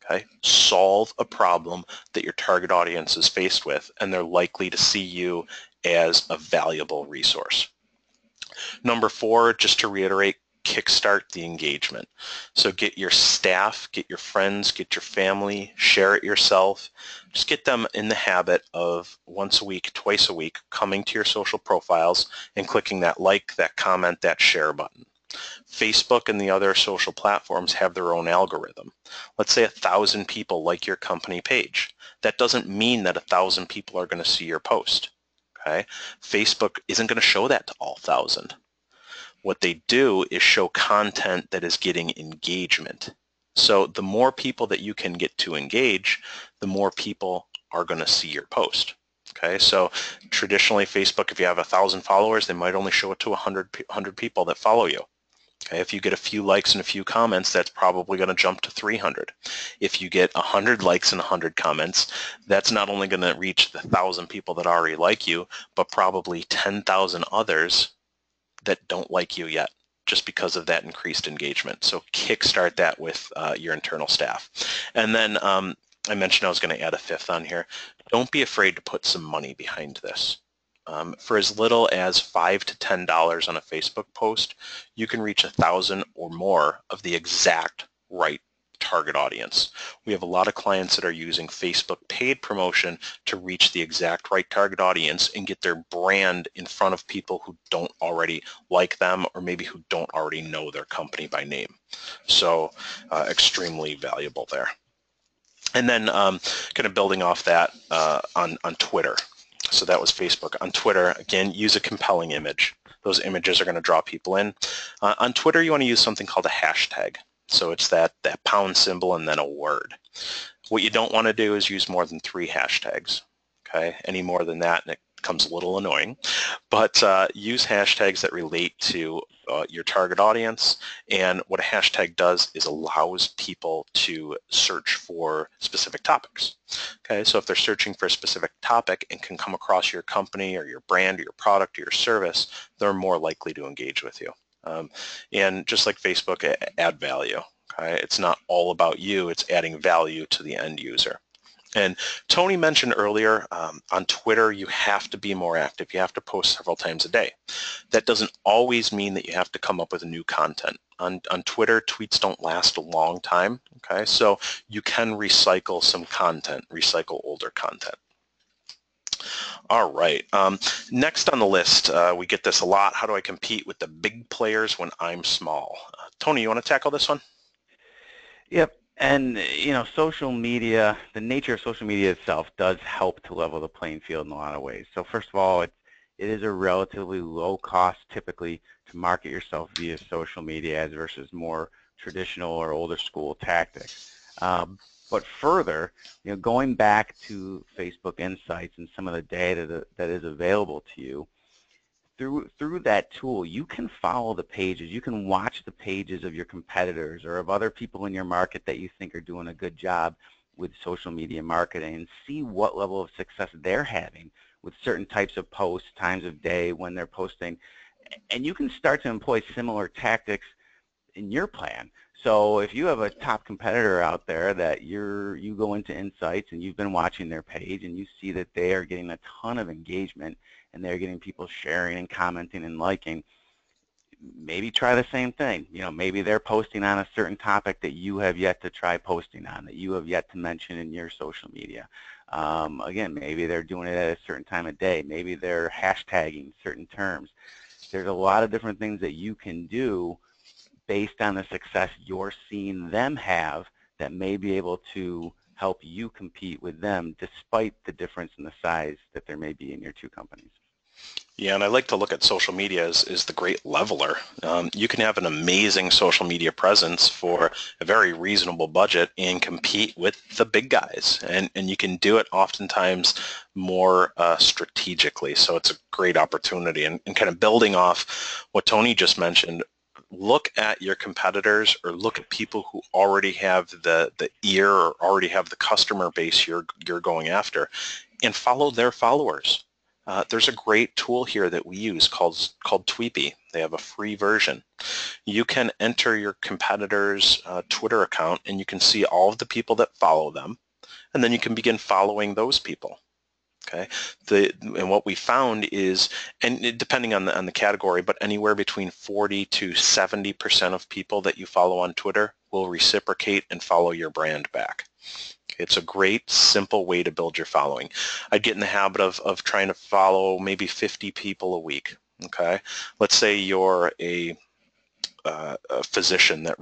Okay, solve a problem that your target audience is faced with, and they're likely to see you as a valuable resource. Number four, just to reiterate, kickstart the engagement. So get your staff, get your friends, get your family, share it yourself. Just get them in the habit of once a week, twice a week, coming to your social profiles and clicking that like, that comment, that share button. Facebook and the other social platforms have their own algorithm. Let's say 1,000 people like your company page. That doesn't mean that 1,000 people are going to see your post. Okay? Facebook isn't going to show that to all 1,000. What they do is show content that is getting engagement. So the more people that you can get to engage, the more people are going to see your post. Okay, so traditionally Facebook, if you have 1,000 followers, they might only show it to 100 people that follow you. Okay, if you get a few likes and a few comments, that's probably going to jump to 300. If you get 100 likes and 100 comments, that's not only going to reach the 1,000 people that already like you, but probably 10,000 others that don't like you yet, just because of that increased engagement. So kickstart that with your internal staff. And then I mentioned I was going to add a fifth on here. Don't be afraid to put some money behind this. For as little as $5 to $10 on a Facebook post, you can reach 1,000 or more of the exact right target audience. We have a lot of clients that are using Facebook paid promotion to reach the exact right target audience and get their brand in front of people who don't already like them, or maybe who don't already know their company by name. So extremely valuable there. And then kind of building off that on Twitter. So that was Facebook. On Twitter, again, use a compelling image. Those images are going to draw people in. On Twitter, you want to use something called a hashtag. So it's that pound symbol and then a word. What you don't want to do is use more than 3 hashtags. Okay, any more than that, and it becomes a little annoying. But use hashtags that relate to your target audience. And what a hashtag does is allows people to search for specific topics. Okay, so if they're searching for a specific topic and can come across your company or your brand or your product or your service, they're more likely to engage with you. And just like Facebook, add value. Okay? It's not all about you, it's adding value to the end user. And Tony mentioned earlier, on Twitter, you have to be more active. You have to post several times a day. That doesn't always mean that you have to come up with new content. On Twitter, tweets don't last a long time. Okay, so you can recycle some content, recycle older content. All right. Next on the list, we get this a lot. How do I compete with the big players when I'm small? Tony, you want to tackle this one? Yep. And, social media, the nature of social media itself does help to level the playing field in a lot of ways. So first of all, it is a relatively low cost typically to market yourself via social media as versus more traditional or older school tactics. But further, going back to Facebook Insights and some of the data that is available to you, through that tool, you can follow the pages. You can watch the pages of your competitors or of other people in your market that you think are doing a good job with social media marketing and see what level of success they're having with certain types of posts, times of day when they're posting. And you can start to employ similar tactics in your plan. So if you have a top competitor out there that you go into Insights and you've been watching their page and you see that they are getting a ton of engagement and they're getting people sharing and commenting and liking, maybe try the same thing. Maybe they're posting on a certain topic that you have yet to try posting on, that you have yet to mention in your social media. Again, maybe they're doing it at a certain time of day. Maybe they're hashtagging certain terms. There's a lot of different things that you can do based on the success you're seeing them have that may be able to help you compete with them despite the difference in the size that there may be in your two companies. Yeah, and I like to look at social media as the great leveler. You can have an amazing social media presence for a very reasonable budget and compete with the big guys. And you can do it oftentimes more strategically. So it's a great opportunity. And kind of building off what Tony just mentioned, look at your competitors or look at people who already have the ear or already have the customer base you're going after and follow their followers. There's a great tool here that we use called Tweepy. They have a free version. You can enter your competitor's Twitter account and you can see all of the people that follow them, and then you can begin following those people. Okay, and what we found is, and depending on the category, but anywhere between 40 to 70% of people that you follow on Twitter will reciprocate and follow your brand back. It's a great, simple way to build your following. I'd get in the habit of trying to follow maybe 50 people a week. Okay, let's say you're a physician that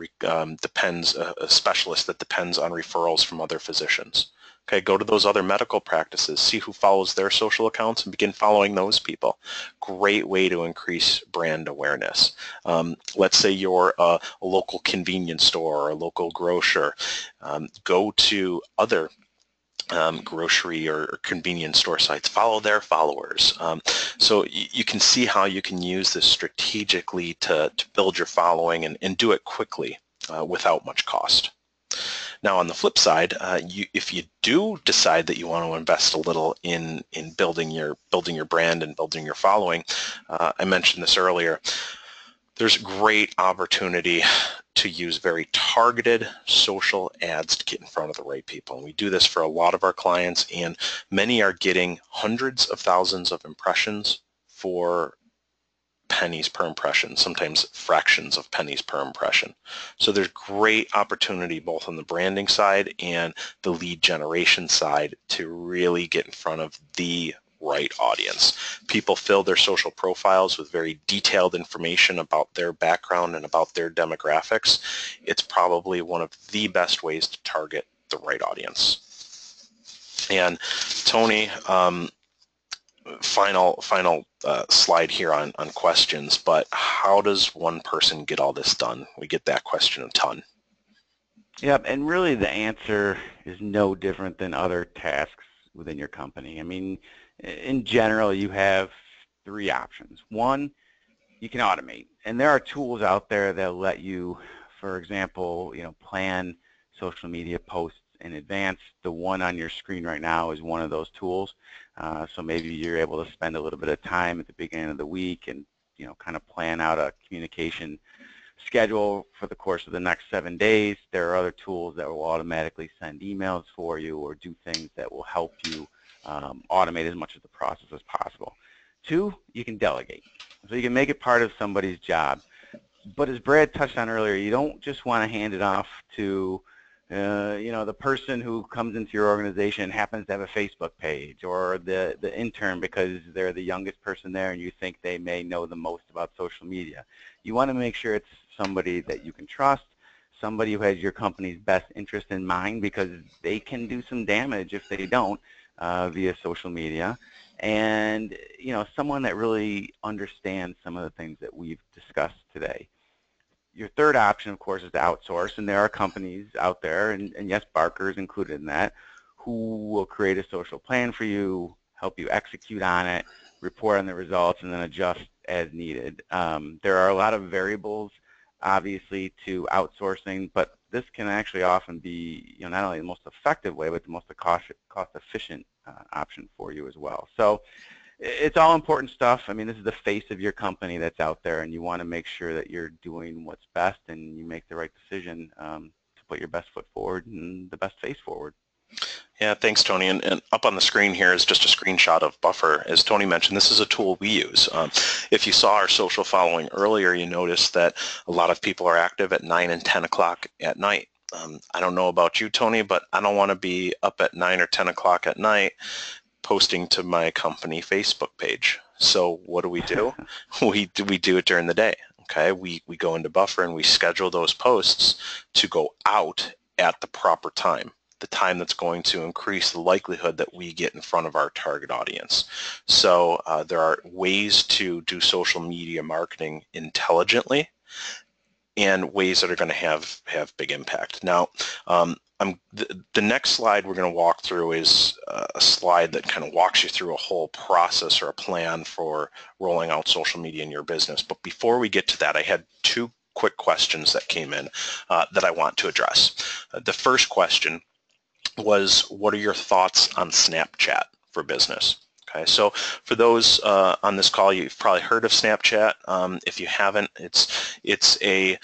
depends, a specialist that depends on referrals from other physicians. Okay, go to those other medical practices, see who follows their social accounts and begin following those people. Great way to increase brand awareness. Let's say you're a local convenience store or a local grocer. Go to other grocery or convenience store sites, follow their followers. So you can see how you can use this strategically to build your following and do it quickly without much cost. Now, on the flip side, if you do decide that you want to invest a little in building your brand and building your following, I mentioned this earlier, there's great opportunity to use very targeted social ads to get in front of the right people. And we do this for a lot of our clients, and many are getting hundreds of thousands of impressions for pennies per impression, sometimes fractions of pennies per impression. So there's great opportunity both on the branding side and the lead generation side to really get in front of the right audience. People fill their social profiles with very detailed information about their background and about their demographics. It's probably one of the best ways to target the right audience. And Tony, final slide here on questions, but how does one person get all this done? We get that question a ton. Yep, and really the answer is no different than other tasks within your company. I mean, in general, you have three options. One, you can automate, and there are tools out there that let you, for example, plan social media posts in advance. The one on your screen right now is one of those tools. So maybe you're able to spend a little bit of time at the beginning of the week and kind of plan out a communication schedule for the course of the next 7 days. There are other tools that will automatically send emails for you or do things that will help you automate as much of the process as possible. Two, you can delegate. So you can make it part of somebody's job. But as Brad touched on earlier, you don't just want to hand it off to the person who comes into your organization and happens to have a Facebook page, or the intern because they're the youngest person there and you think they may know the most about social media. You want to make sure it's somebody that you can trust, somebody who has your company's best interest in mind, because they can do some damage if they don't via social media, and someone that really understands some of the things that we've discussed today. Your third option, of course, is to outsource, and there are companies out there, and yes, Barker is included in that, who will create a social plan for you, help you execute on it, report on the results, and then adjust as needed. There are a lot of variables, obviously, to outsourcing, but this can actually often be, not only the most effective way, but the most cost-efficient option for you as well. So it's all important stuff. I mean, this is the face of your company that's out there, and you want to make sure that you're doing what's best and you make the right decision to put your best foot forward and the best face forward. Yeah, thanks, Tony. And up on the screen here is just a screenshot of Buffer. As Tony mentioned, this is a tool we use. If you saw our social following earlier, you noticed that a lot of people are active at 9 and 10 o'clock at night. I don't know about you, Tony, but I don't want to be up at 9 or 10 o'clock at night posting to my company Facebook page. So what do? We do it during the day. Okay, we go into Buffer and we schedule those posts to go out at the proper time, the time that's going to increase the likelihood that we get in front of our target audience. So there are ways to do social media marketing intelligently and ways that are going to have big impact. Now, the next slide we're going to walk through is a slide that kind of walks you through a whole process or a plan for rolling out social media in your business. But before we get to that, I had two quick questions that came in that I want to address. The first question was, what are your thoughts on Snapchat for business? Okay, so for those on this call, you've probably heard of Snapchat. If you haven't, it's a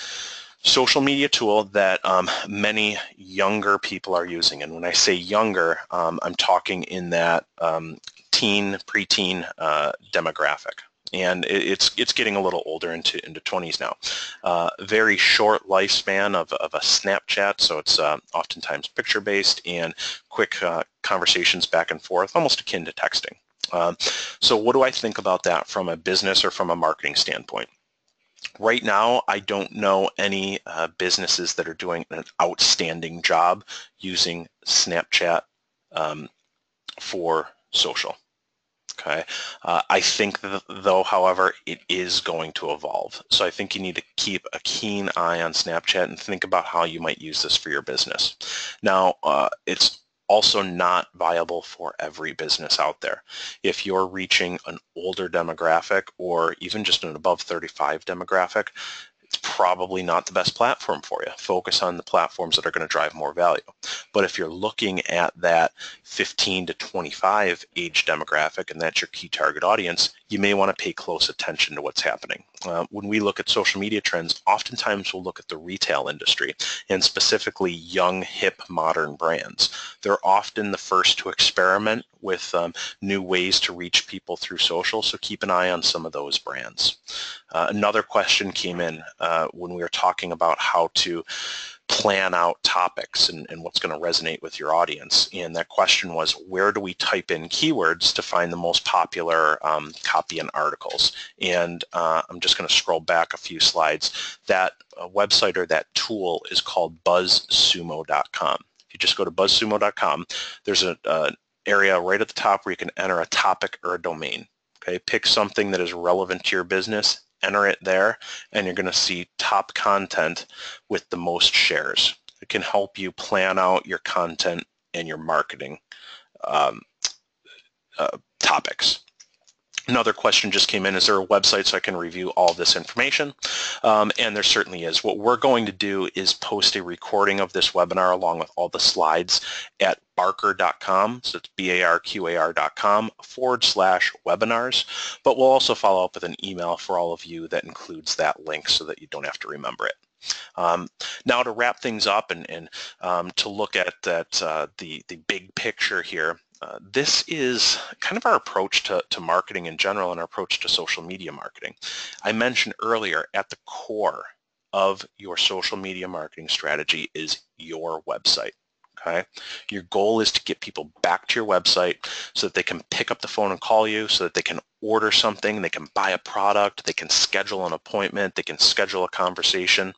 social media tool that many younger people are using. And when I say younger, I'm talking in that teen, preteen demographic. And it's getting a little older into 20s now. Very short lifespan of a Snapchat, so it's oftentimes picture-based and quick conversations back and forth, almost akin to texting. So what do I think about that from a business or from a marketing standpoint? Right now, I don't know any businesses that are doing an outstanding job using Snapchat for social. Okay. I think, though, however, it is going to evolve. So I think you need to keep a keen eye on Snapchat and think about how you might use this for your business. Now, it's also not viable for every business out there. If you're reaching an older demographic or even just an above 35 demographic, it's probably not the best platform for you. Focus on the platforms that are going to drive more value. But if you're looking at that 15 to 25 age demographic and that's your key target audience, you may want to pay close attention to what's happening. When we look at social media trends, oftentimes we'll look at the retail industry and specifically young, hip, modern brands. They're often the first to experiment with new ways to reach people through social, so keep an eye on some of those brands. Another question came in when we were talking about how to plan out topics and what's going to resonate with your audience. And that question was, where do we type in keywords to find the most popular copy and articles? And I'm just going to scroll back a few slides. That website or that tool is called buzzsumo.com. If you just go to buzzsumo.com, there's an area right at the top where you can enter a topic or a domain. Okay, pick something that is relevant to your business, enter it there, and you're going to see top content with the most shares. It can help you plan out your content and your marketing topics. Another question just came in, is there a website so I can review all this information? And there certainly is. What we're going to do is post a recording of this webinar along with all the slides at barker.com, so it's barqar.com/webinars, but we'll also follow up with an email for all of you that includes that link so that you don't have to remember it. Now to wrap things up and to look at that, the big picture here, this is kind of our approach to marketing in general and our approach to social media marketing. I mentioned earlier, at the core of your social media marketing strategy is your website. Okay? Your goal is to get people back to your website so that they can pick up the phone and call you, so that they can order something, they can buy a product, they can schedule an appointment, they can schedule a conversation.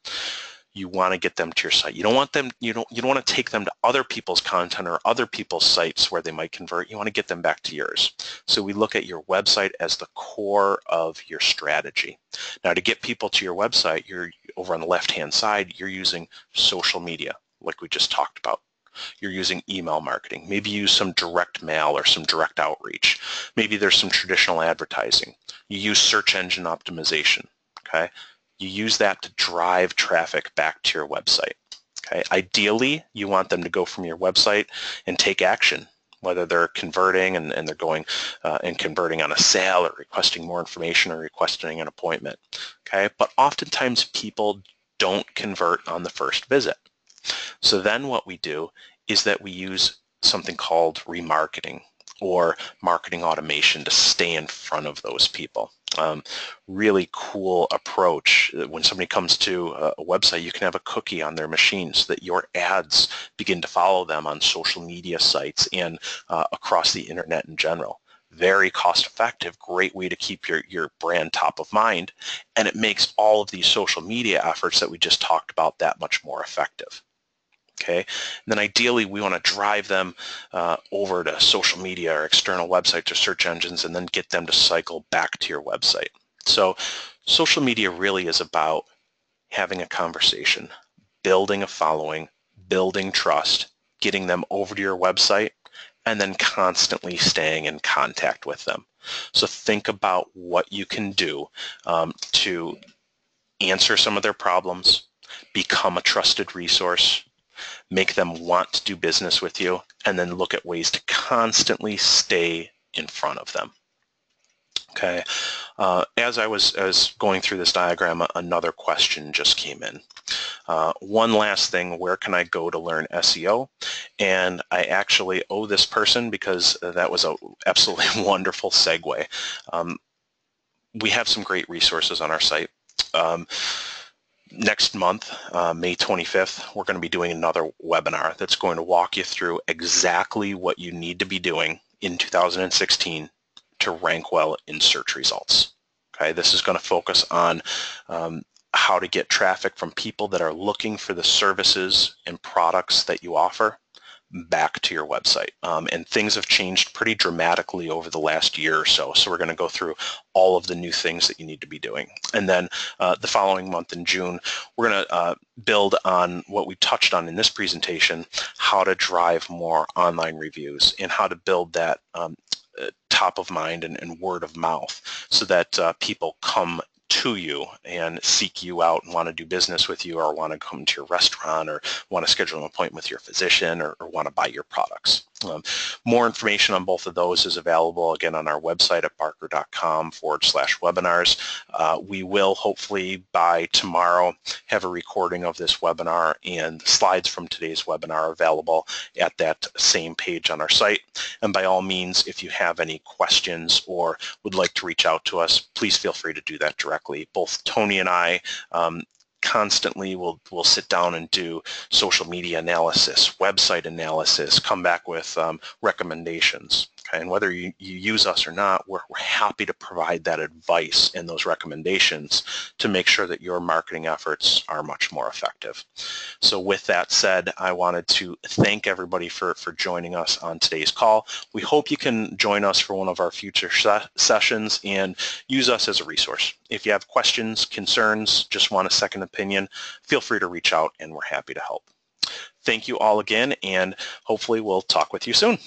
you want to get them to your site. You don't want them, you don't want to take them to other people's content or other people's sites where they might convert. You want to get them back to yours. So we look at your website as the core of your strategy. Now, to get people to your website, you're over on the left-hand side, you're using social media, like we just talked about. You're using email marketing. Maybe use some direct mail or some direct outreach. Maybe there's some traditional advertising. You use search engine optimization, okay? You use that to drive traffic back to your website. Okay. Ideally, you want them to go from your website and take action, whether they're converting and they're going and converting on a sale or requesting more information or requesting an appointment. Okay. But oftentimes people don't convert on the first visit. So then what we do is that we use something called remarketing or marketing automation to stay in front of those people. Really cool approach. When somebody comes to a website, you can have a cookie on their machine so that your ads begin to follow them on social media sites and across the internet in general. Very cost effective, great way to keep your brand top of mind, and it makes all of these social media efforts that we just talked about that much more effective. Okay, and then ideally we want to drive them over to social media or external websites or search engines and then get them to cycle back to your website. So social media really is about having a conversation, building a following, building trust, getting them over to your website, and then constantly staying in contact with them. So think about what you can do to answer some of their problems, become a trusted resource, make them want to do business with you, and then look at ways to constantly stay in front of them. Okay. As I was going through this diagram, another question just came in. One last thing, where can I go to learn SEO? And I actually owe this person because that was a absolutely wonderful segue. We have some great resources on our site. Next month, May 25th, we're going to be doing another webinar that's going to walk you through exactly what you need to be doing in 2016 to rank well in search results. Okay, this is going to focus on how to get traffic from people that are looking for the services and products that you offer back to your website. And things have changed pretty dramatically over the last year or so. So we're going to go through all of the new things that you need to be doing. And then the following month in June, we're going to build on what we touched on in this presentation, how to drive more online reviews and how to build that top of mind and word of mouth so that people come to you and seek you out and want to do business with you or want to come to your restaurant or want to schedule an appointment with your physician or want to buy your products. More information on both of those is available again on our website at barker.com/webinars. We will hopefully by tomorrow have a recording of this webinar and slides from today's webinar available at that same page on our site. And by all means, if you have any questions or would like to reach out to us, please feel free to do that directly. Both Tony and I constantly we'll sit down and do social media analysis, website analysis, come back with recommendations. Okay? And whether you use us or not, we're happy to provide that advice and those recommendations to make sure that your marketing efforts are much more effective. So with that said, I wanted to thank everybody for joining us on today's call. We hope you can join us for one of our future sessions and use us as a resource. If you have questions, concerns, just want a second opinion, feel free to reach out and we're happy to help. Thank you all again, and hopefully we'll talk with you soon.